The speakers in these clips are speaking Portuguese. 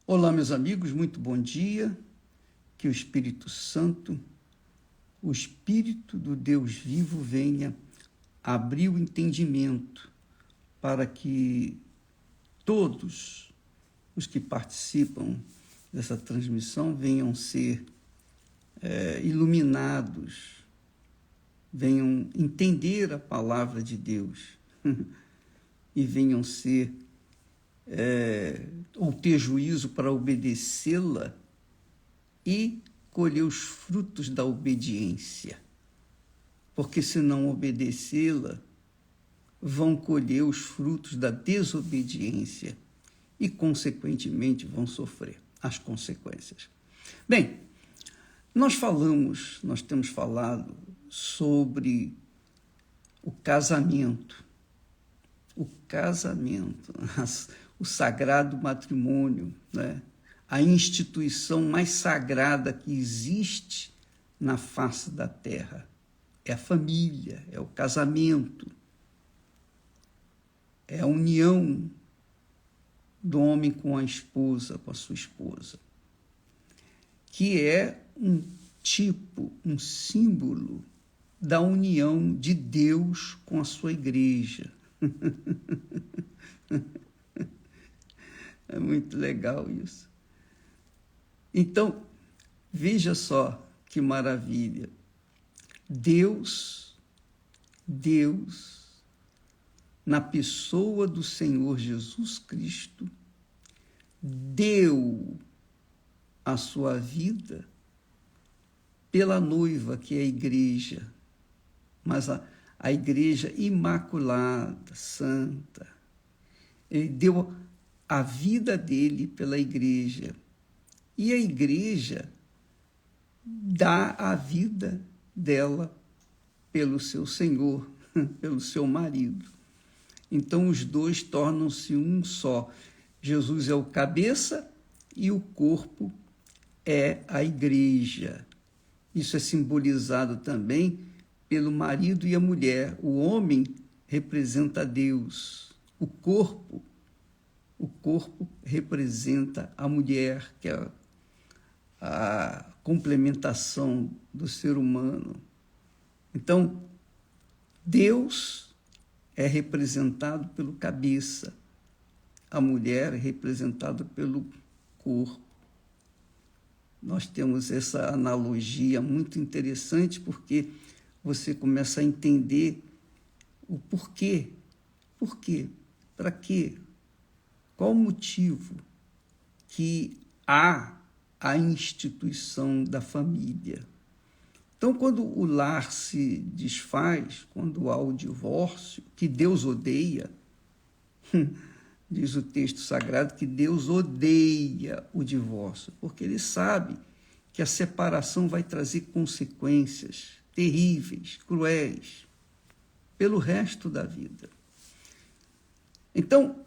Olá, meus amigos, muito bom dia. Que o Espírito Santo, o Espírito do Deus vivo, venha abrir o entendimento para que todos os que participam dessa transmissão venham ser iluminados, venham entender a palavra de Deus e venham ser ou ter juízo para obedecê-la e colher os frutos da obediência. Porque se não obedecê-la, vão colher os frutos da desobediência e, consequentemente, vão sofrer as consequências. Bem, nós temos falado sobre o casamento, o sagrado matrimônio, né? A instituição mais sagrada que existe na face da terra. É a família, é o casamento, é a união do homem com a esposa, com a sua esposa, que é um tipo, um símbolo da união de Deus com a sua igreja. É muito legal isso. Então, veja só que maravilha. Deus, na pessoa do Senhor Jesus Cristo, deu a sua vida pela noiva, que é a igreja, mas a igreja imaculada, santa. Ele deu a vida dele pela igreja. E a igreja dá a vida dela pelo seu Senhor, pelo seu marido. Então, os dois tornam-se um só. Jesus é o cabeça e o corpo é a igreja. Isso é simbolizado também pelo marido e a mulher. O homem representa Deus. O corpo representa a mulher, que é a complementação do ser humano. Então, Deus é representado pelo cabeça, a mulher é representada pelo corpo. Nós temos essa analogia muito interessante porque você começa a entender o porquê. Por quê? Para quê? Qual o motivo que há a instituição da família? Então, quando o lar se desfaz, quando há o divórcio, que Deus odeia, diz o texto sagrado que Deus odeia o divórcio, porque ele sabe que a separação vai trazer consequências terríveis, cruéis, pelo resto da vida. Então,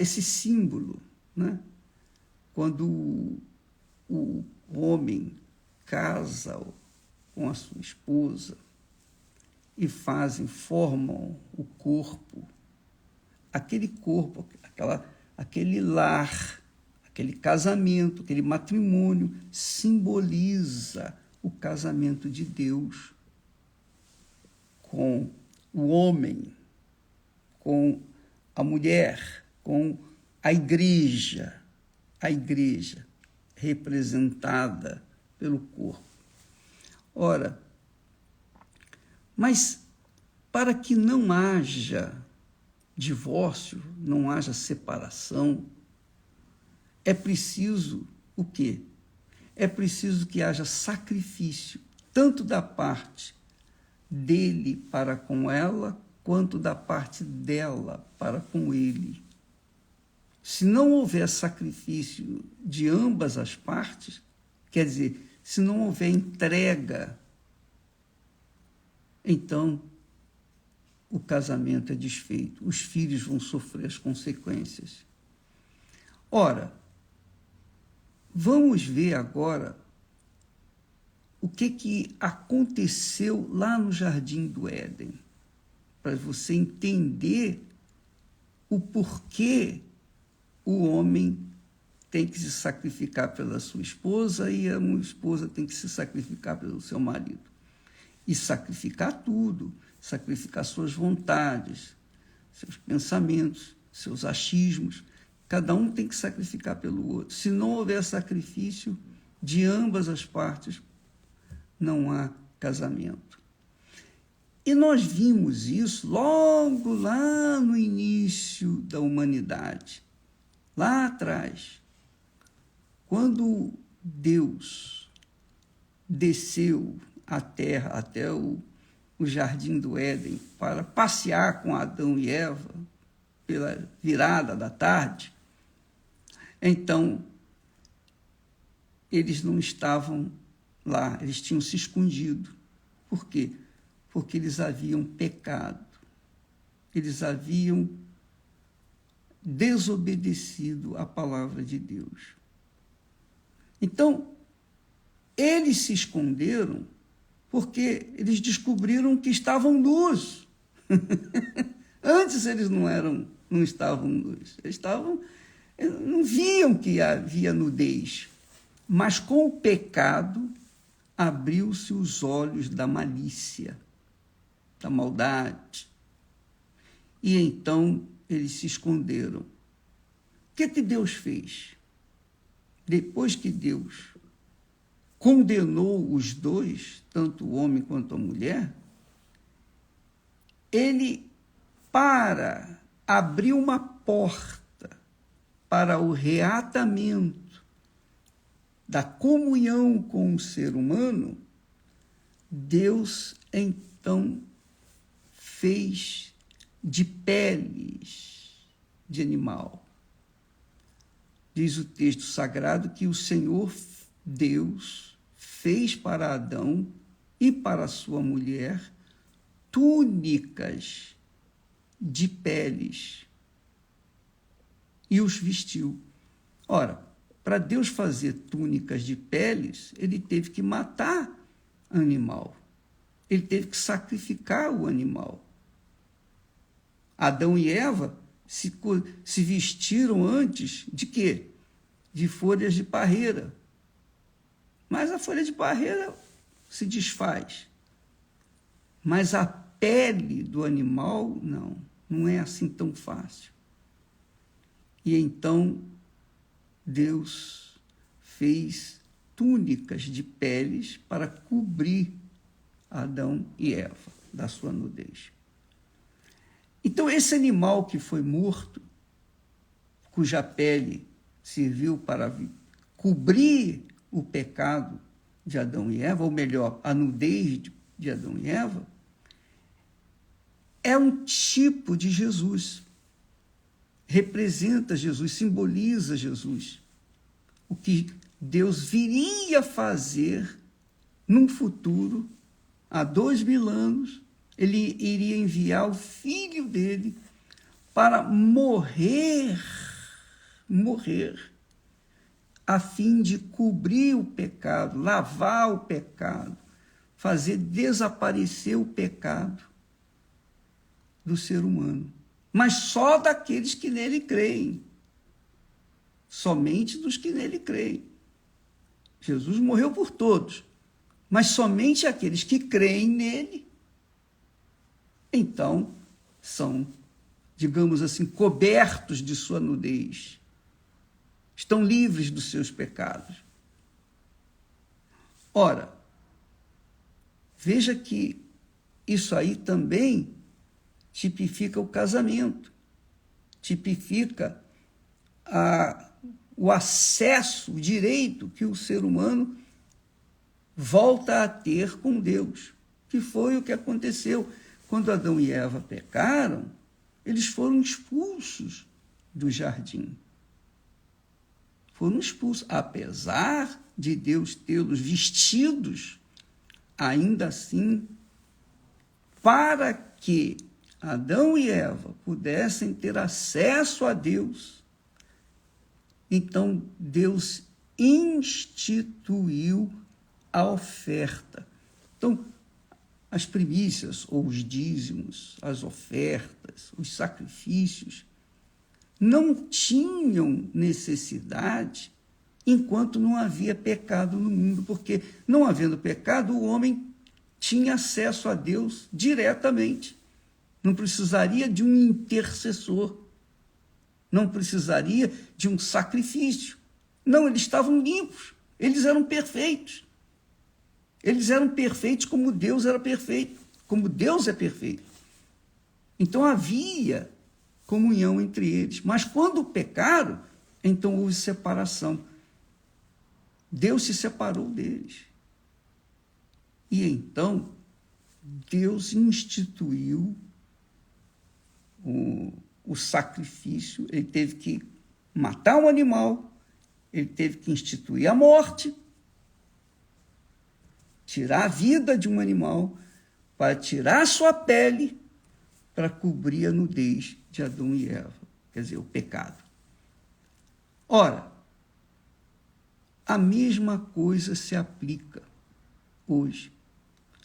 esse símbolo, né? Quando o homem casa com a sua esposa e formam o corpo, aquele lar, aquele casamento, aquele matrimônio simboliza o casamento de Deus com o homem, com a mulher, com a igreja representada pelo corpo. Ora, mas para que não haja divórcio, não haja separação, é preciso o quê? É preciso que haja sacrifício, tanto da parte dele para com ela, quanto da parte dela para com ele. Se não houver sacrifício de ambas as partes, quer dizer, se não houver entrega, então o casamento é desfeito, os filhos vão sofrer as consequências. Ora, vamos ver agora o que aconteceu lá no Jardim do Éden, para você entender o porquê o homem tem que se sacrificar pela sua esposa e a esposa tem que se sacrificar pelo seu marido. E sacrificar tudo, sacrificar suas vontades, seus pensamentos, seus achismos. Cada um tem que sacrificar pelo outro. Se não houver sacrifício de ambas as partes, não há casamento. E nós vimos isso logo lá no início da humanidade, lá atrás, quando Deus desceu à terra até o jardim do Éden para passear com Adão e Eva pela virada da tarde. Então, eles não estavam lá, eles tinham se escondido. Por quê? Porque eles haviam pecado, eles haviam desobedecido à palavra de Deus. Então, eles se esconderam porque eles descobriram que estavam nus. Antes eles não estavam nus, eles não viam que havia nudez, mas com o pecado abriu-se os olhos da malícia, da maldade. E então eles se esconderam. O que Deus fez? Depois que Deus condenou os dois, tanto o homem quanto a mulher, ele, para abrir uma porta para o reatamento da comunhão com o ser humano, Deus então fez de peles de animal. Diz o texto sagrado que o Senhor Deus fez para Adão e para sua mulher túnicas de peles e os vestiu. Ora, para Deus fazer túnicas de peles, ele teve que matar animal. Ele teve que sacrificar o animal. Adão e Eva se vestiram antes de quê? De folhas de parreira. Mas a folha de parreira se desfaz. Mas a pele do animal, não é assim tão fácil. E então Deus fez túnicas de peles para cobrir Adão e Eva da sua nudez. Então, esse animal que foi morto, cuja pele serviu para cobrir o pecado de Adão e Eva, ou melhor, a nudez de Adão e Eva, é um tipo de Jesus. Representa Jesus, simboliza Jesus. O que Deus viria fazer num futuro, há 2000 anos, ele iria enviar o filho dele para morrer, a fim de cobrir o pecado, lavar o pecado, fazer desaparecer o pecado do ser humano. Mas só daqueles que nele creem. Somente dos que nele creem. Jesus morreu por todos, mas somente aqueles que creem nele, então, são, digamos assim, cobertos de sua nudez. Estão livres dos seus pecados. Ora, veja que isso aí também tipifica o casamento, tipifica o acesso, o direito que o ser humano volta a ter com Deus, que foi o que aconteceu. Quando Adão e Eva pecaram, eles foram expulsos do jardim. Foram expulsos. Apesar de Deus tê-los vestidos, ainda assim, para que Adão e Eva pudessem ter acesso a Deus, então Deus instituiu a oferta. Então, as primícias ou os dízimos, as ofertas, os sacrifícios, não tinham necessidade enquanto não havia pecado no mundo, porque não havendo pecado, o homem tinha acesso a Deus diretamente. Não precisaria de um intercessor, não precisaria de um sacrifício. Não, eles estavam limpos, eles eram perfeitos. Eles eram perfeitos como Deus era perfeito, como Deus é perfeito. Então havia comunhão entre eles. Mas quando pecaram, então houve separação. Deus se separou deles. E então Deus instituiu o sacrifício. Ele teve que matar um animal, ele teve que instituir a morte, tirar a vida de um animal, para tirar a sua pele, para cobrir a nudez de Adão e Eva, quer dizer, o pecado. Ora, a mesma coisa se aplica hoje.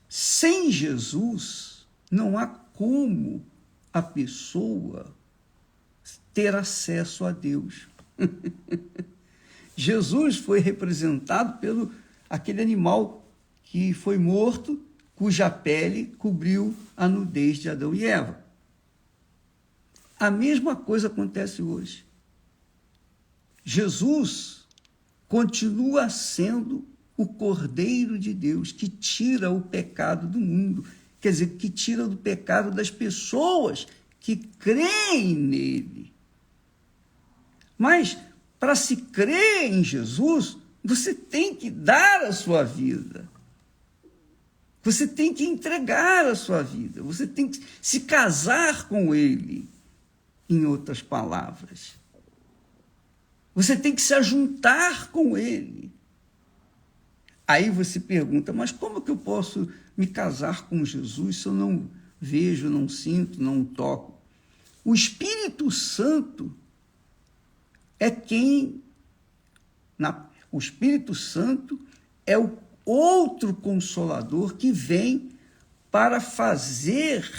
Sem Jesus, não há como a pessoa ter acesso a Deus. Jesus foi representado pelo aquele animal que foi morto, cuja pele cobriu a nudez de Adão e Eva. A mesma coisa acontece hoje. Jesus continua sendo o Cordeiro de Deus que tira o pecado do mundo, quer dizer, que tira do pecado das pessoas que creem nele. Mas, para se crer em Jesus, você tem que dar a sua vida. Você tem que entregar a sua vida. Você tem que se casar com ele, em outras palavras. Você tem que se ajuntar com ele. Aí você pergunta, mas como que eu posso me casar com Jesus se eu não vejo, não sinto, não toco? O Espírito Santo é o Espírito Santo é o outro Consolador que vem para fazer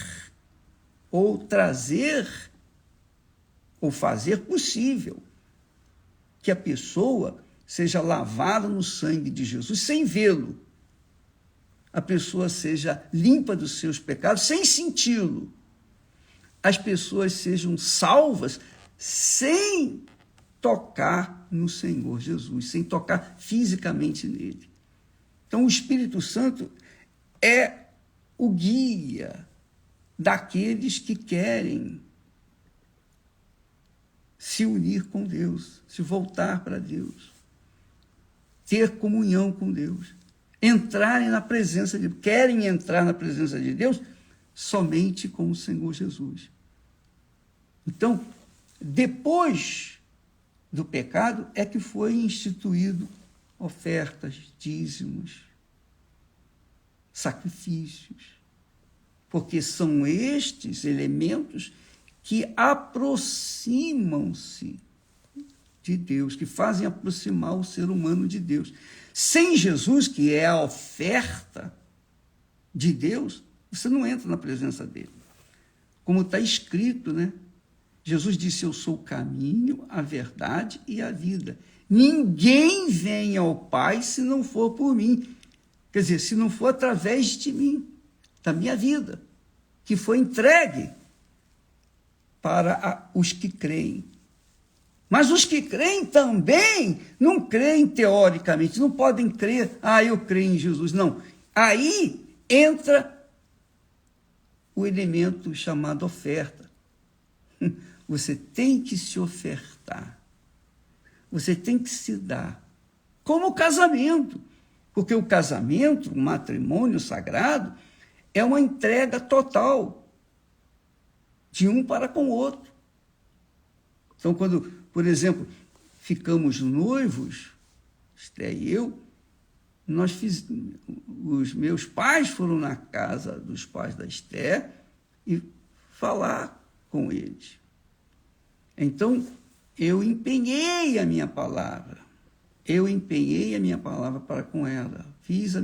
ou trazer ou fazer possível que a pessoa seja lavada no sangue de Jesus sem vê-lo. A pessoa seja limpa dos seus pecados sem senti-lo. As pessoas sejam salvas sem tocar no Senhor Jesus, sem tocar fisicamente nele. Então, o Espírito Santo é o guia daqueles que querem se unir com Deus, se voltar para Deus, ter comunhão com Deus, entrarem na presença de Deus, querem entrar na presença de Deus somente com o Senhor Jesus. Então, depois do pecado é que foi instituído ofertas, dízimos, sacrifícios, porque são estes elementos que aproximam-se de Deus, que fazem aproximar o ser humano de Deus. Sem Jesus, que é a oferta de Deus, você não entra na presença dele. Como está escrito, né? Jesus disse, eu sou o caminho, a verdade e a vida. Ninguém vem ao Pai se não for por mim. Quer dizer, se não for através de mim, da minha vida, que foi entregue para os que creem. Mas os que creem também não creem teoricamente, não podem crer, eu creio em Jesus. Não. Aí entra o elemento chamado oferta. Você tem que se ofertar. Você tem que se dar. Como o casamento. Porque o casamento, o matrimônio sagrado, é uma entrega total de um para com o outro. Então, quando, por exemplo, ficamos noivos, Esté e eu, os meus pais foram na casa dos pais da Esté e falar com eles. Então, eu empenhei a minha palavra. Para com ela. Fiz o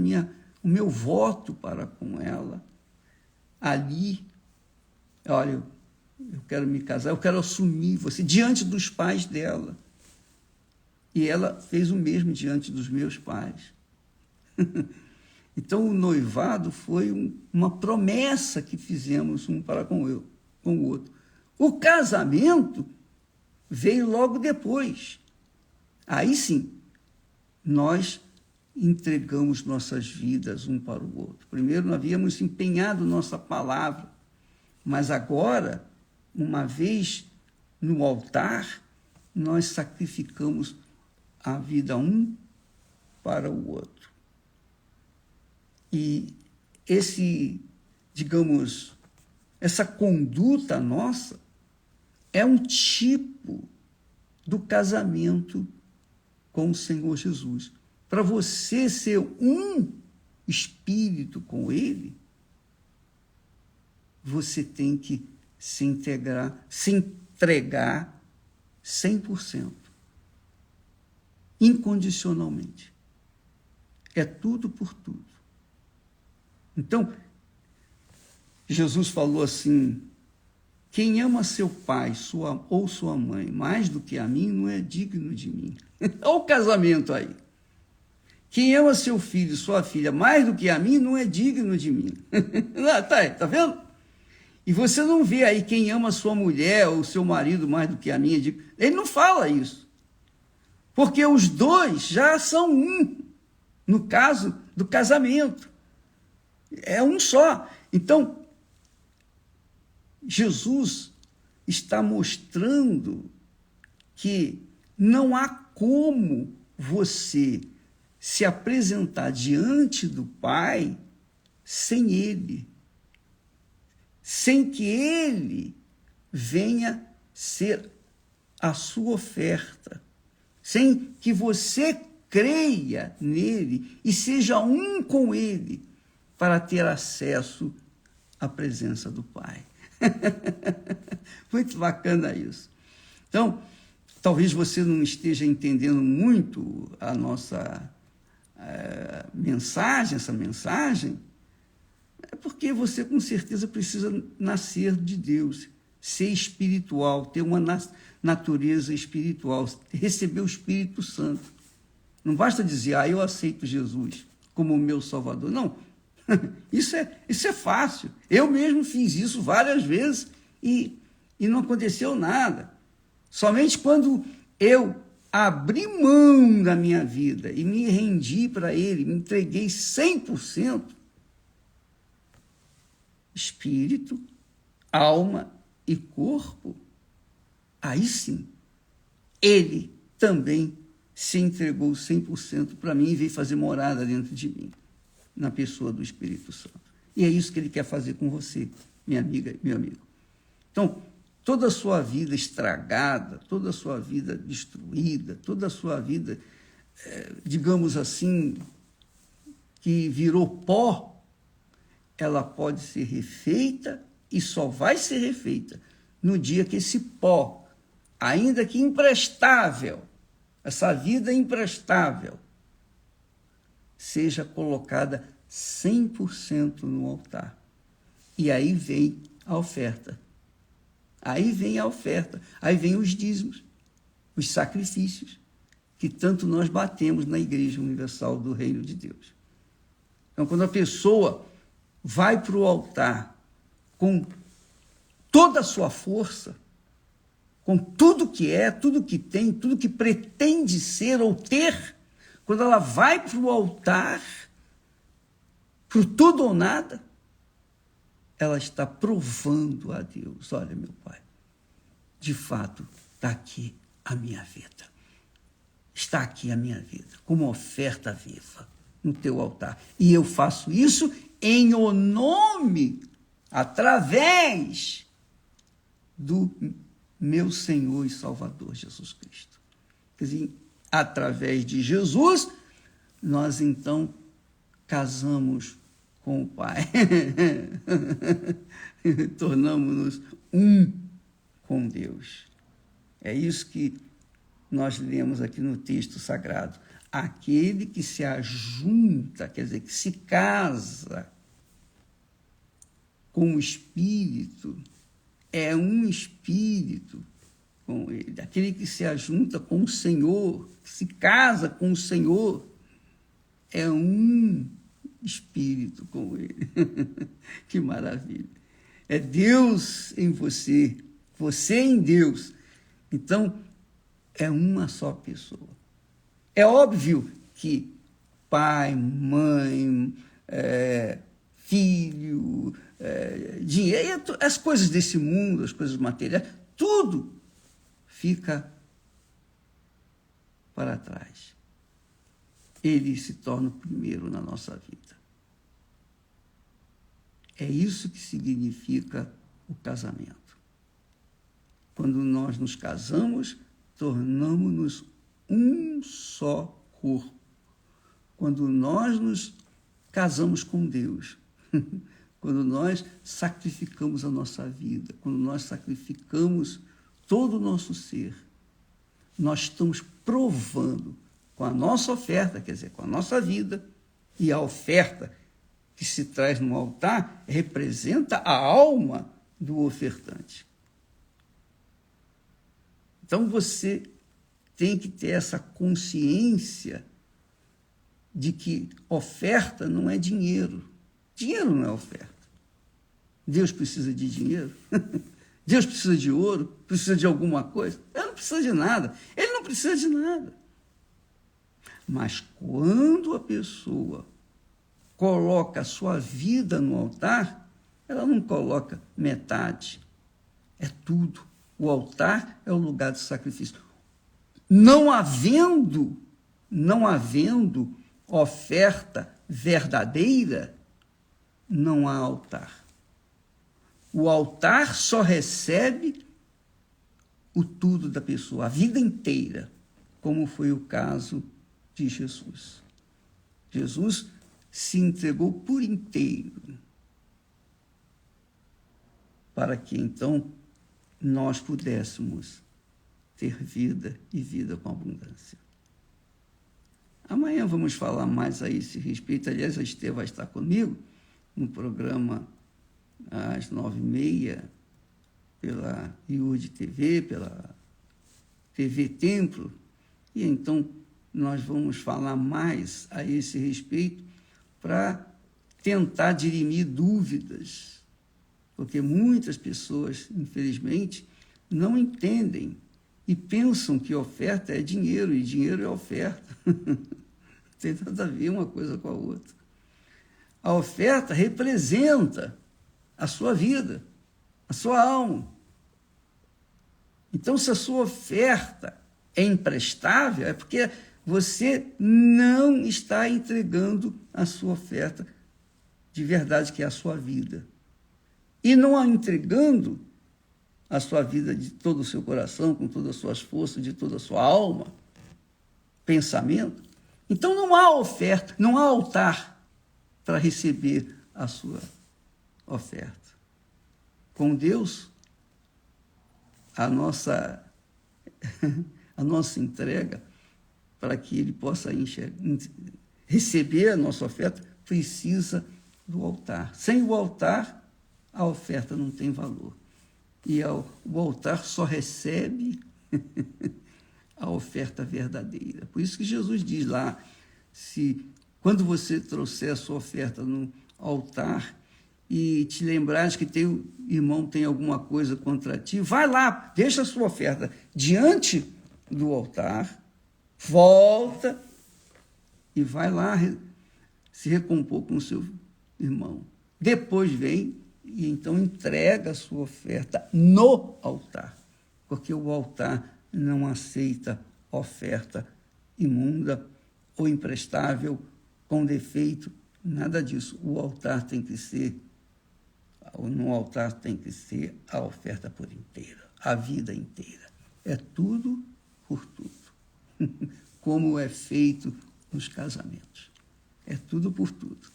meu voto para com ela. Ali, olha, eu quero me casar, eu quero assumir você diante dos pais dela. E ela fez o mesmo diante dos meus pais. Então, o noivado foi uma promessa que fizemos um para com o outro. O casamento veio logo depois. Aí sim, nós entregamos nossas vidas um para o outro. Primeiro, nós havíamos empenhado nossa palavra, mas agora, uma vez no altar, nós sacrificamos a vida um para o outro. E essa conduta nossa é um tipo do casamento com o Senhor Jesus. Para você ser um espírito com Ele, você tem que se entregar 100%, incondicionalmente. É tudo por tudo. Então, Jesus falou assim: quem ama seu pai ou sua mãe mais do que a mim não é digno de mim. Olha o casamento aí. Quem ama seu filho, sua filha mais do que a mim não é digno de mim. Tá vendo? E você não vê aí quem ama sua mulher ou seu marido mais do que a mim é digno. Ele não fala isso. Porque os dois já são um, no caso do casamento. É um só. Então, Jesus está mostrando que não há como você se apresentar diante do Pai sem Ele, sem que Ele venha ser a sua oferta, sem que você creia nele e seja um com Ele para ter acesso à presença do Pai. Muito bacana isso. Então, talvez você não esteja entendendo muito a nossa mensagem, essa mensagem, é porque você com certeza precisa nascer de Deus, ser espiritual, ter uma natureza espiritual, receber o Espírito Santo. Não basta dizer, eu aceito Jesus como o meu Salvador. Não, isso é fácil. Eu mesmo fiz isso várias vezes e não aconteceu nada. Somente quando eu abri mão da minha vida e me rendi para Ele, me entreguei 100%, espírito, alma e corpo, aí sim, Ele também se entregou 100% para mim e veio fazer morada dentro de mim, na pessoa do Espírito Santo. E é isso que Ele quer fazer com você, minha amiga e meu amigo. Então, toda a sua vida estragada, toda a sua vida destruída, toda a sua vida, digamos assim, que virou pó, ela pode ser refeita e só vai ser refeita no dia que esse pó, ainda que imprestável, essa vida imprestável, seja colocada 100% no altar. E aí vem a oferta. Aí vem a oferta, aí vem os dízimos, os sacrifícios, que tanto nós batemos na Igreja Universal do Reino de Deus. Então, quando a pessoa vai para o altar com toda a sua força, com tudo que é, tudo que tem, tudo que pretende ser ou ter, quando ela vai para o altar, para o tudo ou nada, ela está provando a Deus: olha, meu Pai, de fato, está aqui a minha vida. Está aqui a minha vida, como oferta viva no teu altar. E eu faço isso em o nome, através do meu Senhor e Salvador Jesus Cristo. Quer dizer, através de Jesus, nós então casamos com o Pai. Tornamos-nos um com Deus. É isso que nós lemos aqui no texto sagrado. Aquele que se ajunta, quer dizer, que se casa com o Espírito, é um espírito com ele. Aquele que se ajunta com o Senhor, que se casa com o Senhor, é um espírito com ele. Que maravilha. É Deus em você, você em Deus. Então, é uma só pessoa. É óbvio que pai, mãe, filho, dinheiro, as coisas desse mundo, as coisas materiais, tudo fica para trás. Ele se torna o primeiro na nossa vida. É isso que significa o casamento. Quando nós nos casamos, tornamos-nos um só corpo. Quando nós nos casamos com Deus, quando nós sacrificamos a nossa vida, quando nós sacrificamos todo o nosso ser, nós estamos provando com a nossa oferta, quer dizer, com a nossa vida, e a oferta que se traz no altar representa a alma do ofertante. Então você tem que ter essa consciência de que oferta não é dinheiro. Dinheiro não é oferta. Deus precisa de dinheiro? Deus precisa de ouro? Precisa de alguma coisa? Ele não precisa de nada. Ele não precisa de nada. Mas quando a pessoa coloca a sua vida no altar, ela não coloca metade. É tudo. O altar é o lugar de sacrifício. Não havendo oferta verdadeira, não há altar. O altar só recebe o tudo da pessoa, a vida inteira, como foi o caso de Jesus. Jesus se entregou por inteiro para que então nós pudéssemos ter vida e vida com abundância. Amanhã vamos falar mais a esse respeito. Aliás, a Estê vai estar comigo no programa às 9h30, pela IURD TV, pela TV Templo, e então nós vamos falar mais a esse respeito para tentar dirimir dúvidas, porque muitas pessoas, infelizmente, não entendem e pensam que oferta é dinheiro, e dinheiro é oferta. Não tem nada a ver uma coisa com a outra. A oferta representa a sua vida, a sua alma. Então, se a sua oferta é imprestável, é porque você não está entregando a sua oferta de verdade, que é a sua vida. E não a entregando a sua vida de todo o seu coração, com todas as suas forças, de toda a sua alma, pensamento. Então não há oferta, não há altar para receber a sua oferta. Com Deus, a nossa entrega, para que Ele possa receber a nossa oferta, precisa do altar. Sem o altar, a oferta não tem valor. E o altar só recebe a oferta verdadeira. Por isso que Jesus diz lá, quando você trouxer a sua oferta no altar e te lembrares que teu irmão tem alguma coisa contra ti, vai lá, deixa a sua oferta diante do altar, volta e vai lá se recompor com o seu irmão. Depois vem e então entrega a sua oferta no altar, porque o altar não aceita oferta imunda ou imprestável, com defeito, nada disso. No altar tem que ser a oferta por inteira, a vida inteira. É tudo por tudo, como é feito nos casamentos. É tudo por tudo,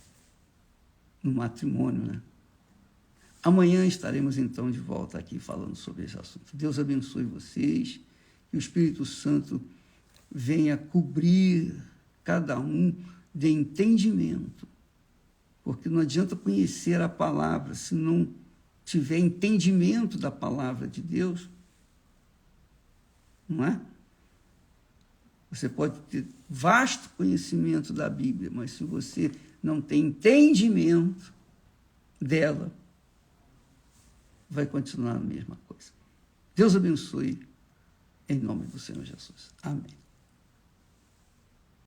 no matrimônio, né? Amanhã estaremos, então, de volta aqui falando sobre esse assunto. Deus abençoe vocês, que o Espírito Santo venha cobrir cada um de entendimento, porque não adianta conhecer a palavra se não tiver entendimento da palavra de Deus, não é? Você pode ter vasto conhecimento da Bíblia, mas se você não tem entendimento dela, vai continuar a mesma coisa. Deus abençoe, em nome do Senhor Jesus. Amém.